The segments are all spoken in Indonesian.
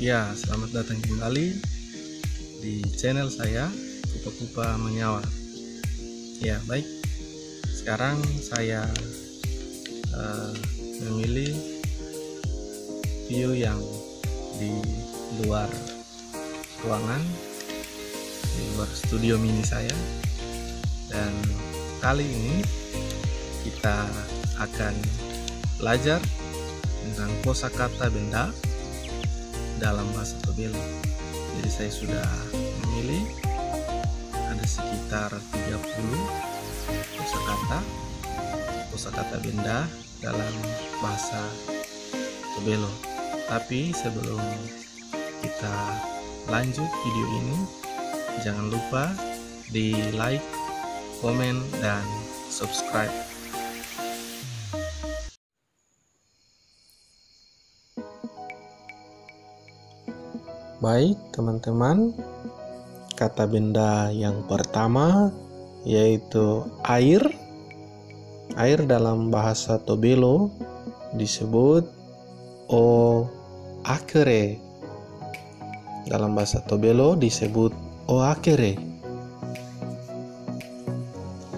Ya, selamat datang kembali di channel saya, Kupa-Kupa Menyawa. Ya, baik. Sekarang saya memilih view yang di luar ruangan, di luar studio mini saya. Dan kali ini kita akan belajar tentang kosakata benda dalam bahasa Tobelo. Jadi saya sudah memilih ada sekitar 30 kosakata benda dalam bahasa Tobelo. Tapi sebelum kita lanjut video ini, jangan lupa di like, komen, dan subscribe. Baik teman-teman, kata benda yang pertama yaitu air. Air dalam bahasa Tobelo disebut o akere. Dalam bahasa Tobelo disebut o akere.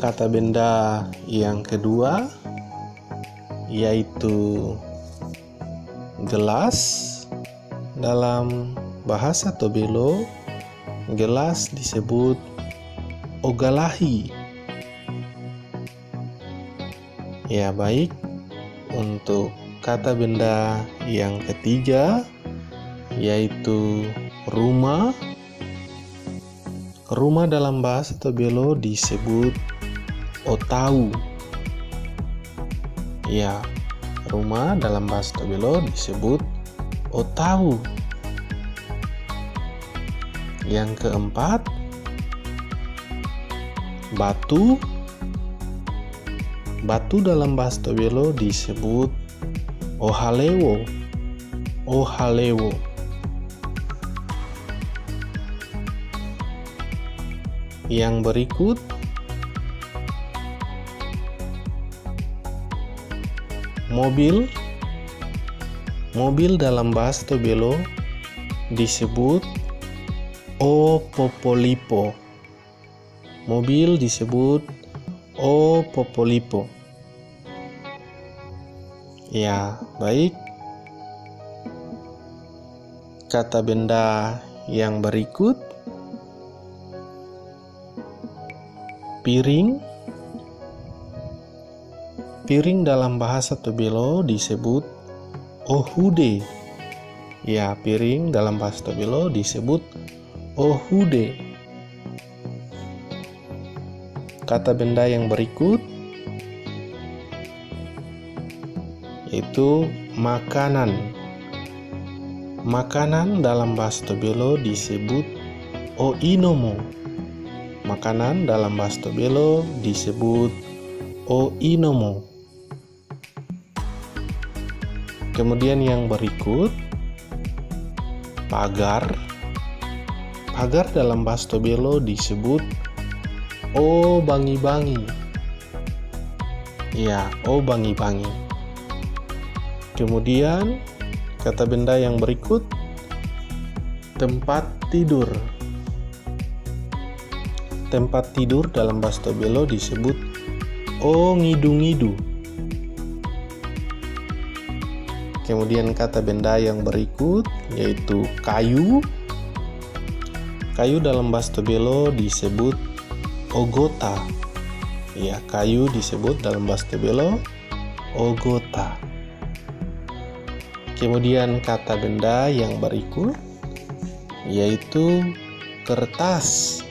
Kata benda yang kedua yaitu gelas. Dalam bahasa Tobelo, gelas disebut ogalahi. Ya, baik. Untuk kata benda yang ketiga yaitu rumah. Rumah dalam bahasa Tobelo disebut otau. Ya, rumah dalam bahasa Tobelo disebut otau. Yang keempat, batu. Batu dalam bahasa Tobelo disebut ohalewo. Ohalewo. Yang berikut, mobil. Mobil dalam bahasa Tobelo disebut o popolipo. Mobil disebut o popolipo. Ya, baik. Kata benda yang berikut, piring. Piring dalam bahasa Tobelo disebut ohude. Ya, piring dalam bahasa Tobelo disebut ohude. Kata benda yang berikut yaitu makanan. Makanan dalam bahasa Tobelo disebut oinomo. Makanan dalam bahasa Tobelo disebut oinomo. Kemudian yang berikut, pagar. Pagar dalam bahasa Tobelo disebut o bangi-bangi. Ya, o bangi-bangi. Kemudian kata benda yang berikut, tempat tidur. Tempat tidur dalam bahasa Tobelo disebut o ngidu-ngidu. Kemudian kata benda yang berikut yaitu kayu. Kayu dalam bahasa Tobelo disebut ogota. Ya, kayu disebut dalam bahasa Tobelo ogota. Kemudian kata benda yang berikut yaitu kertas.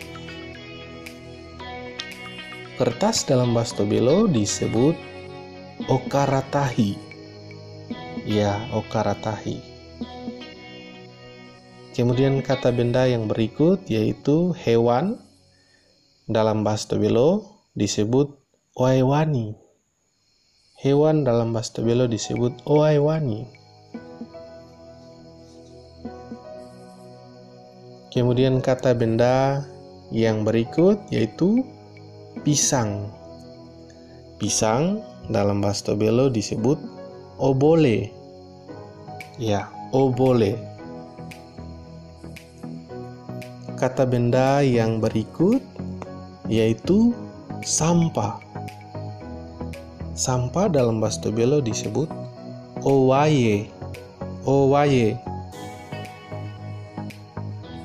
Kertas dalam bahasa Tobelo disebut okaratahi. Ya, okaratahi. Kemudian kata benda yang berikut yaitu hewan. Dalam bahasa Tobelo disebut oaiwani. Hewan dalam bahasa Tobelo disebut oaiwani. Kemudian kata benda yang berikut yaitu pisang. Pisang dalam bahasa Tobelo disebut obole. Ya, obole. kata benda yang berikut yaitu sampah. Sampah dalam bahasa Tobelo disebut owaye. Owaye.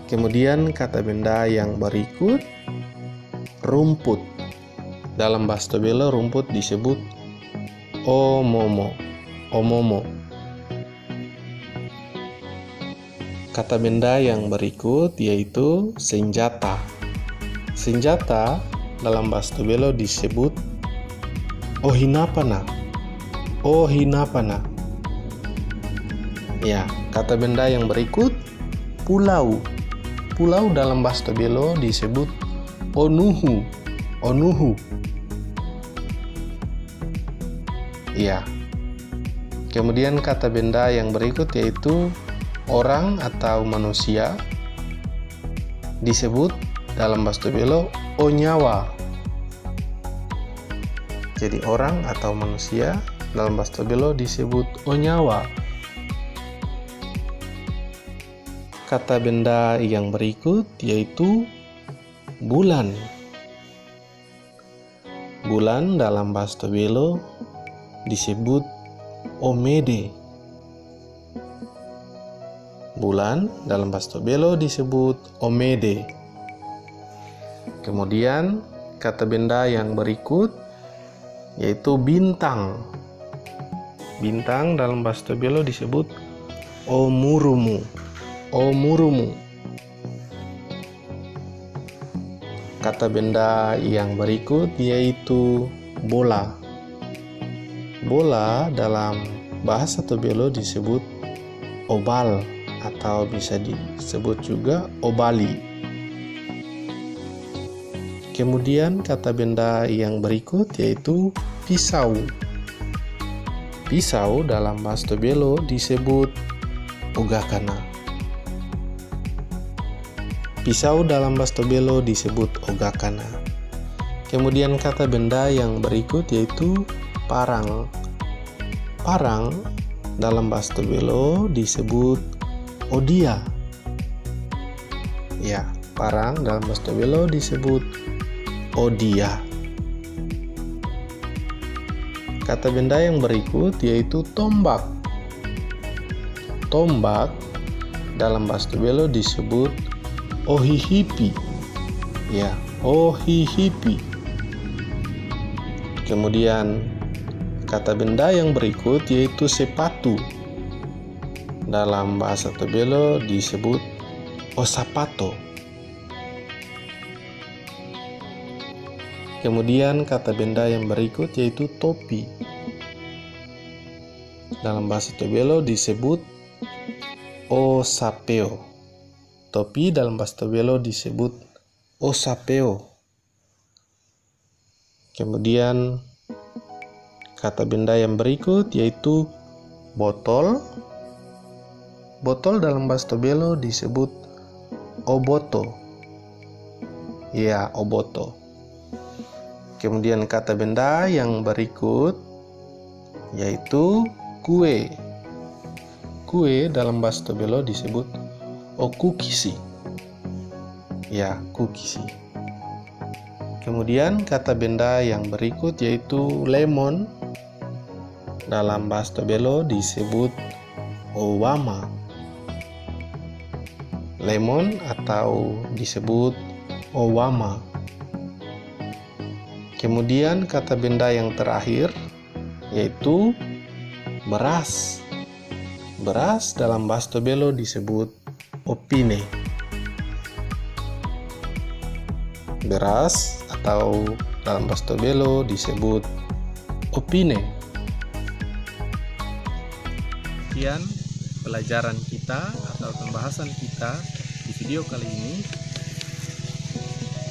Kemudian kata benda yang berikut rumput. Dalam bahasa Tobelo rumput disebut omomo. Omomo. Kata benda yang berikut yaitu senjata. Senjata dalam bahasa Tobelo disebut ohinapana. Ohinapana. Ya, kata benda yang berikut pulau. Pulau dalam bahasa Tobelo disebut onuhu. Onuhu. Ya. Kemudian kata benda yang berikut yaitu orang atau manusia disebut dalam bahasa Tobelo onyawa. Jadi orang atau manusia dalam bahasa Tobelo disebut onyawa. Kata benda yang berikut yaitu bulan. Bulan dalam bahasa Tobelo disebut omede. Bulan dalam bahasa Tobelo disebut omede. Kemudian kata benda yang berikut yaitu bintang. Bintang dalam bahasa Tobelo disebut omurumu. Omurumu. Kata benda yang berikut yaitu bola. Bola dalam bahasa Tobelo disebut obal atau bisa disebut juga obali. Kemudian kata benda yang berikut yaitu pisau. Pisau dalam bahasa Tobelo disebut ogakana. Pisau dalam bahasa Tobelo disebut ogakana. Kemudian kata benda yang berikut yaitu parang. Parang dalam bahasa Tobelo disebut odia. Ya, parang dalam bahasa Tobelo disebut odia. Kata benda yang berikut yaitu tombak. Tombak dalam bahasa Tobelo disebut ohihipi. Ya, ohihipi. Kemudian kata benda yang berikut yaitu sepatu. Dalam bahasa Tobelo disebut osapato. Kemudian kata benda yang berikut yaitu topi. Dalam bahasa Tobelo disebut osapeo. Topi dalam bahasa Tobelo disebut osapeo. Kemudian kata benda yang berikut yaitu botol. Botol dalam bahasa Tobelo disebut oboto. Ya, oboto. Kemudian kata benda yang berikut yaitu kue. Kue dalam bahasa Tobelo disebut okukisi. Ya, kukisi. Kemudian kata benda yang berikut yaitu lemon. Dalam bahasa Tobelo disebut owama. Lemon atau disebut owama. Kemudian kata benda yang terakhir yaitu beras. Beras dalam bahasa Tobelo disebut opine. Beras atau dalam bahasa Tobelo disebut opine. Sekian pelajaran kita atau pembahasan kita di video kali ini.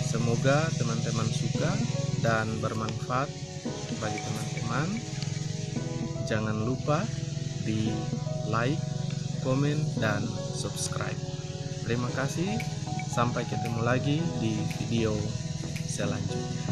Semoga teman-teman suka dan bermanfaat bagi teman-teman. Jangan lupa di like, komen, dan subscribe. Terima kasih. Sampai ketemu lagi di video selanjutnya.